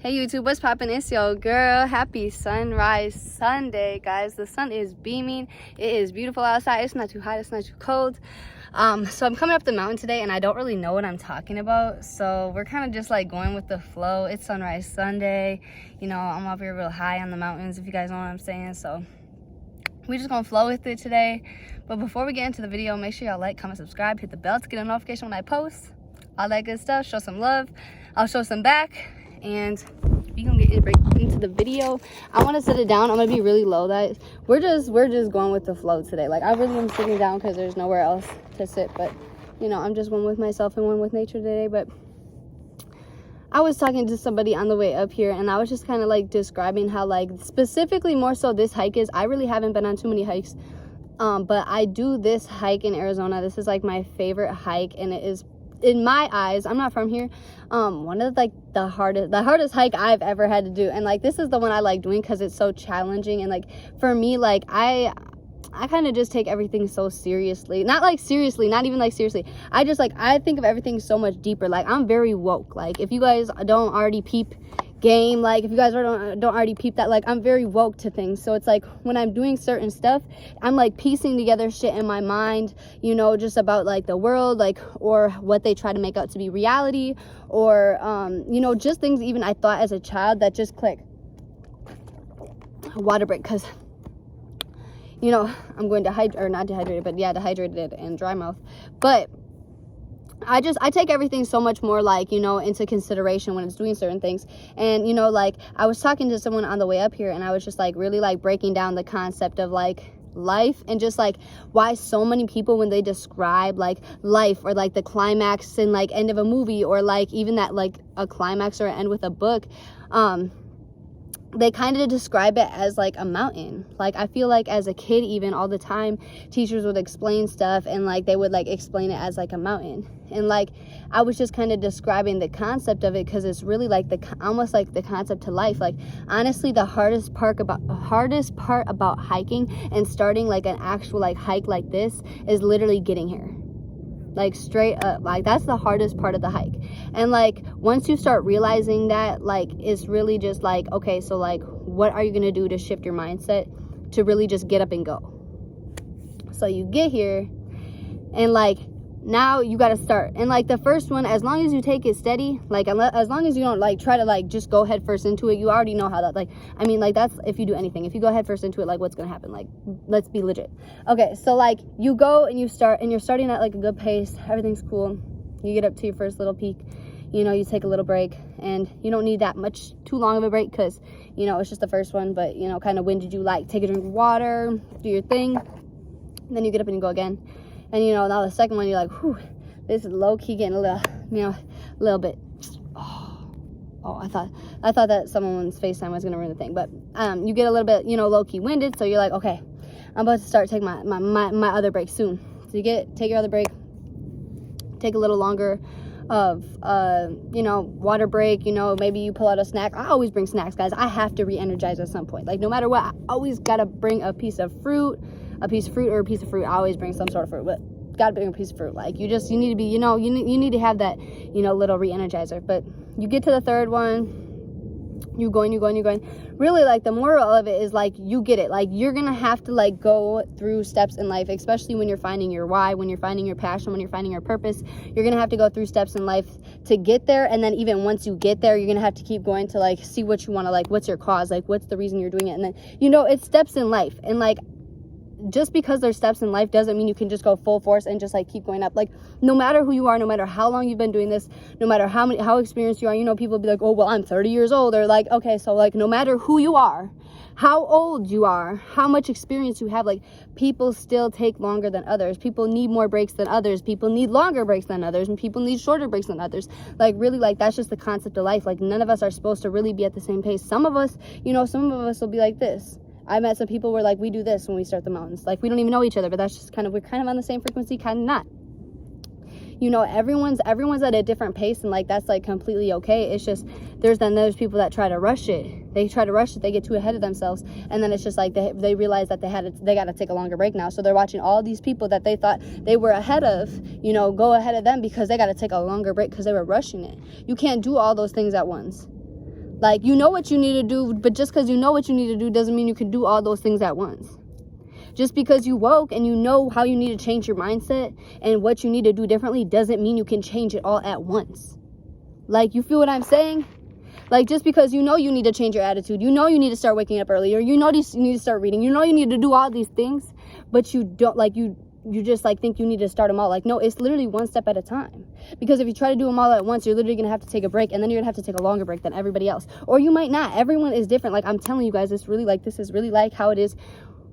Hey YouTube, what's poppin'? It's your girl. Happy Sunrise Sunday, guys. The sun is beaming. It is beautiful outside. It's not too hot, it's not too cold. So I'm coming up the mountain today and I don't really know what I'm talking about. So we're kind of just like going with the flow. It's Sunrise Sunday. You know, I'm up here real high on the mountains, if you guys know what I'm saying. So we just gonna flow with it today. But before we get into the video, make sure y'all like, comment, subscribe, hit the bell to get a notification when I post. All that good stuff. Show some love. I'll show some back. And we gonna get right into the video. I want to sit it down. I'm gonna be really low. That we're just going with the flow today. Like I really am sitting down because there's nowhere else to sit. But you know, I'm just one with myself and one with nature today. But I was talking to somebody on the way up here, and I was just kind of like describing how, like, specifically more so this hike is. I really haven't been on too many hikes, but I do this hike in Arizona. This is like my favorite hike, and it is, in my eyes, I'm not from here, one of like the hardest hike I've ever had to do. And like this is the one I like doing because it's so challenging. And like for me, like I kind of just take everything so seriously. Not like seriously, not even like seriously. I just like, I think of everything so much deeper. Like I'm very woke. Like if you guys don't already peep game, like if you guys don't already peep that, like I'm very woke to things. So it's like when I'm doing certain stuff, I'm like piecing together shit in my mind, you know, just about like the world, like, or what they try to make out to be reality, or you know, just things even I thought as a child that just click. Water break, because you know I'm going to not dehydrated, but yeah, dehydrated and dry mouth. But I take everything so much more, like, you know, into consideration when it's doing certain things. And, you know, like, I was talking to someone on the way up here, and I was just, like, really, like, breaking down the concept of, like, life, and just, like, why so many people, when they describe, like, life, or, like, the climax and, like, end of a movie, or, like, even that, like, a climax or an end with a book, they kind of describe it as like a mountain. Like I feel like as a kid, even all the time, teachers would explain stuff, and like they would like explain it as like a mountain. And like I was just kind of describing the concept of it, because it's really like almost like the concept to life. Like honestly, the hardest part about hiking and starting like an actual like hike like this is literally getting here. Like straight up, like that's the hardest part of the hike. And like once you start realizing that, like it's really just like, okay, so like what are you gonna do to shift your mindset to really just get up and go? So you get here, and like now you got to start. And like the first one, as long as you take it steady, like as long as you don't like try to like just go head first into it, you already know how that, like, I mean, like that's if you do anything. If you go head first into it, like what's gonna happen? Like let's be legit. Okay, so like you go and you start, and you're starting at like a good pace, everything's cool. You get up to your first little peak, you know, you take a little break, and you don't need that much too long of a break, because you know it's just the first one. But you know, kind of when did you like take a drink of water, do your thing, and then you get up and you go again. And you know, now the second one, you're like, whew, this is low-key getting a little, you know, a little bit. Oh, I thought that someone's FaceTime was gonna ruin the thing. But you get a little bit, you know, low-key winded, so you're like, okay, I'm about to start taking my other break soon. So you take your other break, take a little longer of you know, water break. You know, maybe you pull out a snack. I always bring snacks, guys. I have to re-energize at some point. Like no matter what, I always gotta bring a piece of fruit or a piece of fruit. I always bring some sort of fruit, but gotta bring a piece of fruit. Like you need to be, you know, you need to have that, you know, little re-energizer. But you get to the third one, you're going. Really, like the moral of it is like you get it. Like you're gonna have to like go through steps in life, especially when you're finding your why, when you're finding your passion, when you're finding your purpose. You're gonna have to go through steps in life to get there. And then even once you get there, you're gonna have to keep going to like see what you want to, like what's your cause, like what's the reason you're doing it. And then, you know, it's steps in life. And like just because there's steps in life doesn't mean you can just go full force and just like keep going up. Like no matter who you are, no matter how long you've been doing this, no matter how experienced you are, you know, people be like, oh well, I'm 30 years old. Or like, okay, so like no matter who you are, how old you are, how much experience you have, like people still take longer than others. People need more breaks than others. People need longer breaks than others, and people need shorter breaks than others. Like really, like that's just the concept of life. Like none of us are supposed to really be at the same pace. Some of us, you know, some of us will be like this. I met some people where like we do this when we start the mountains. Like we don't even know each other, but that's just kind of, we're kind of on the same frequency, kind of not. You know, everyone's at a different pace, and like that's like completely okay. It's just there's people that try to rush it. They get too ahead of themselves, and then it's just like they realize that they got to take a longer break now. So they're watching all these people that they thought they were ahead of, you know, go ahead of them because they got to take a longer break because they were rushing it. You can't do all those things at once. Like, you know what you need to do, but just because you know what you need to do doesn't mean you can do all those things at once. Just because you woke and you know how you need to change your mindset and what you need to do differently doesn't mean you can change it all at once. Like, you feel what I'm saying? Like, just because you know you need to change your attitude, you know you need to start waking up earlier, you know you need to start reading, you know you need to do all these things, but you don't, like, you just, like, think you need to start them all. Like, no, it's literally one step at a time. Because if you try to do them all at once, you're literally going to have to take a break, and then you're going to have to take a longer break than everybody else. Or you might not. Everyone is different. Like, I'm telling you guys, this is really like how it is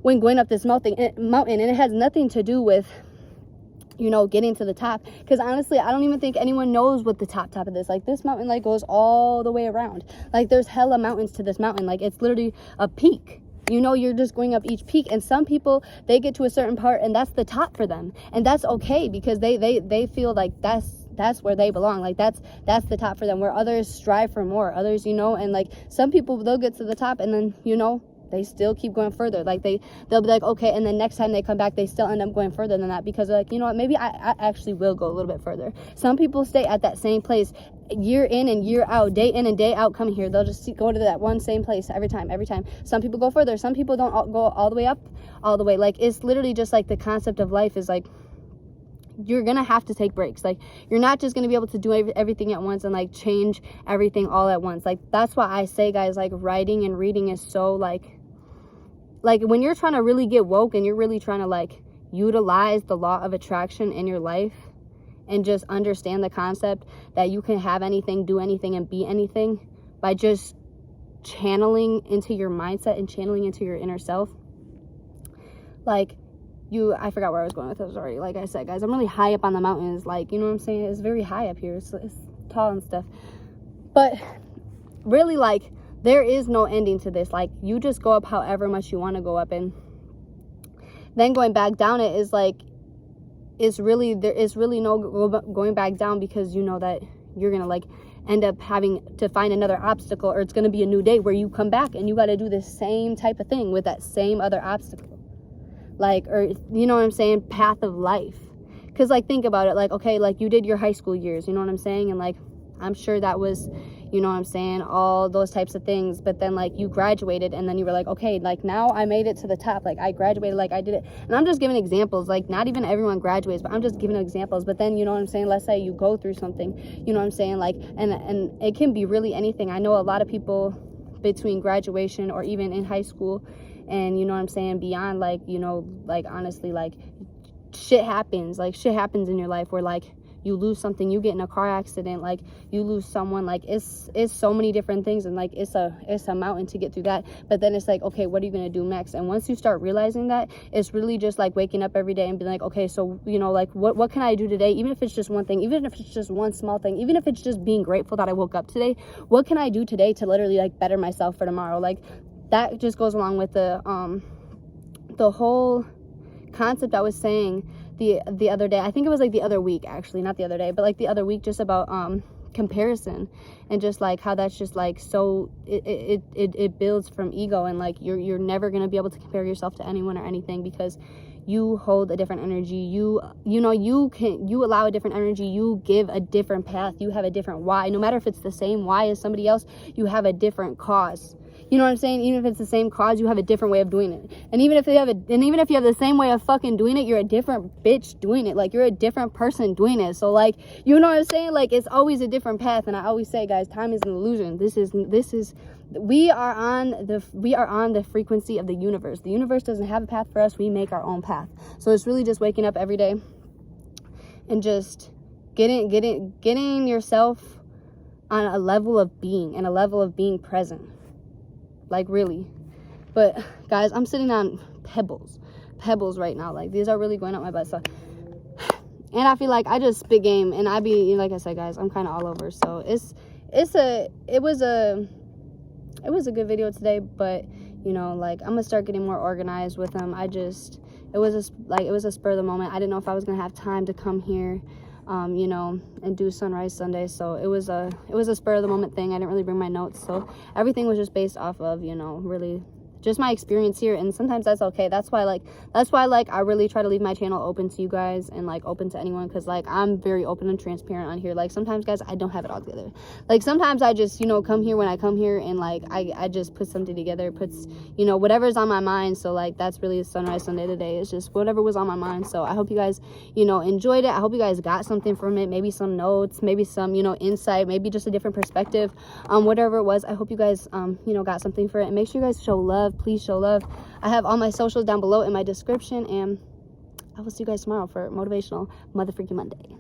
when going up this mountain, and it has nothing to do with, you know, getting to the top. Because honestly, I don't even think anyone knows what the top of this. Like, this mountain, like, goes all the way around. Like, there's hella mountains to this mountain. Like, it's literally a peak. You know, you're just going up each peak, and some people, they get to a certain part and that's the top for them, and that's okay, because they feel like that's where they belong. Like, that's the top for them, where others strive for more. Others, you know, and like some people, they'll get to the top and then, you know, they still keep going further. Like, they'll be like, okay, and then next time they come back, they still end up going further than that, because they're like, you know what, maybe I actually will go a little bit further. Some people stay at that same place year in and year out, day in and day out, coming here. They'll just go to that one same place every time. Some people go further. Some people don't go all the way up, all the way. Like, it's literally just like the concept of life is like, you're gonna have to take breaks. Like, you're not just gonna be able to do everything at once and like change everything all at once. Like, that's why I say, guys, like, writing and reading is so like when you're trying to really get woke and you're really trying to like utilize the law of attraction in your life and just understand the concept that you can have anything, do anything, and be anything by just channeling into your mindset and channeling into your inner self. Like, I forgot where I was going with this already. Like I said, guys, I'm really high up on the mountains. Like, you know what I'm saying? It's very high up here. It's tall and stuff. But really, like, there is no ending to this. Like, you just go up however much you want to go up, and then going back down it is like, there is really no going back down, because you know that you're gonna like end up having to find another obstacle, or it's gonna be a new day where you come back and you got to do the same type of thing with that same other obstacle. Like, or, you know what I'm saying, path of life. Because, like, think about it. Like, okay, like, you did your high school years, you know what I'm saying, and like, I'm sure that was, you know what I'm saying, all those types of things. But then, like, you graduated, and then you were like, okay, like, now I made it to the top. Like, I graduated, like, I did it. And I'm just giving examples. Like, not even everyone graduates, but I'm just giving examples. But then, you know what I'm saying, let's say you go through something, you know what I'm saying, like, and it can be really anything. I know a lot of people between graduation or even in high school and, you know what I'm saying, beyond, like, you know, like, honestly, like, shit happens. Like, shit happens in your life where, like, you lose something, you get in a car accident, like, you lose someone. Like, it's so many different things, and like, it's a mountain to get through that. But then it's like, okay, what are you gonna do next? And once you start realizing that, it's really just like waking up every day and being like, okay, so, you know, like, what can I do today? Even if it's just one thing, even if it's just one small thing, even if it's just being grateful that I woke up today, what can I do today to literally like better myself for tomorrow? Like, that just goes along with the whole concept I was saying the other day. I think it was like the other week, actually, not the other day, but like the other week, just about comparison, and just like how that's just like, so it builds from ego, and like you're never going to be able to compare yourself to anyone or anything, because you hold a different energy. You know, you allow a different energy, you give a different path, you have a different why. No matter if it's the same why as somebody else, you have a different cause. You know what I'm saying? Even if it's the same cause, you have a different way of doing it. And even if you have the same way of fucking doing it, you're a different bitch doing it. Like, you're a different person doing it. So, like, you know what I'm saying? Like, it's always a different path. And I always say, guys, time is an illusion. We are on the frequency of the universe. The universe doesn't have a path for us. We make our own path. So it's really just waking up every day and just getting yourself on a level of being, and a level of being present. Like, really. But guys, I'm sitting on pebbles right now. Like, these are really going up my butt. So, and I feel like I just spit game, and like I said, guys, I'm kind of all over. So it was a good video today, but, you know, like, I'm gonna start getting more organized with them. It was a spur of the moment. I didn't know if I was gonna have time to come here, you know, and do Sunrise Sunday. So it was a spur of the moment thing. I didn't really bring my notes, so everything was just based off of, you know, really just my experience here, and sometimes that's okay. That's why like I really try to leave my channel open to you guys and like open to anyone, because like I'm very open and transparent on here. Like sometimes, guys, I don't have it all together. Like sometimes I just, you know, come here when I come here and like I just put something together, puts, you know, whatever's on my mind. So like that's really Sunrise Sunday today. It's just whatever was on my mind. So I hope you guys, you know, enjoyed it. I hope you guys got something from it, maybe some notes, maybe some, you know, insight, maybe just a different perspective, whatever it was. I hope you guys you know, got something for it. And make sure you guys show love. Please show love. I have all my socials down below in my description, and I will see you guys tomorrow for Motivational Motherfreaking Monday.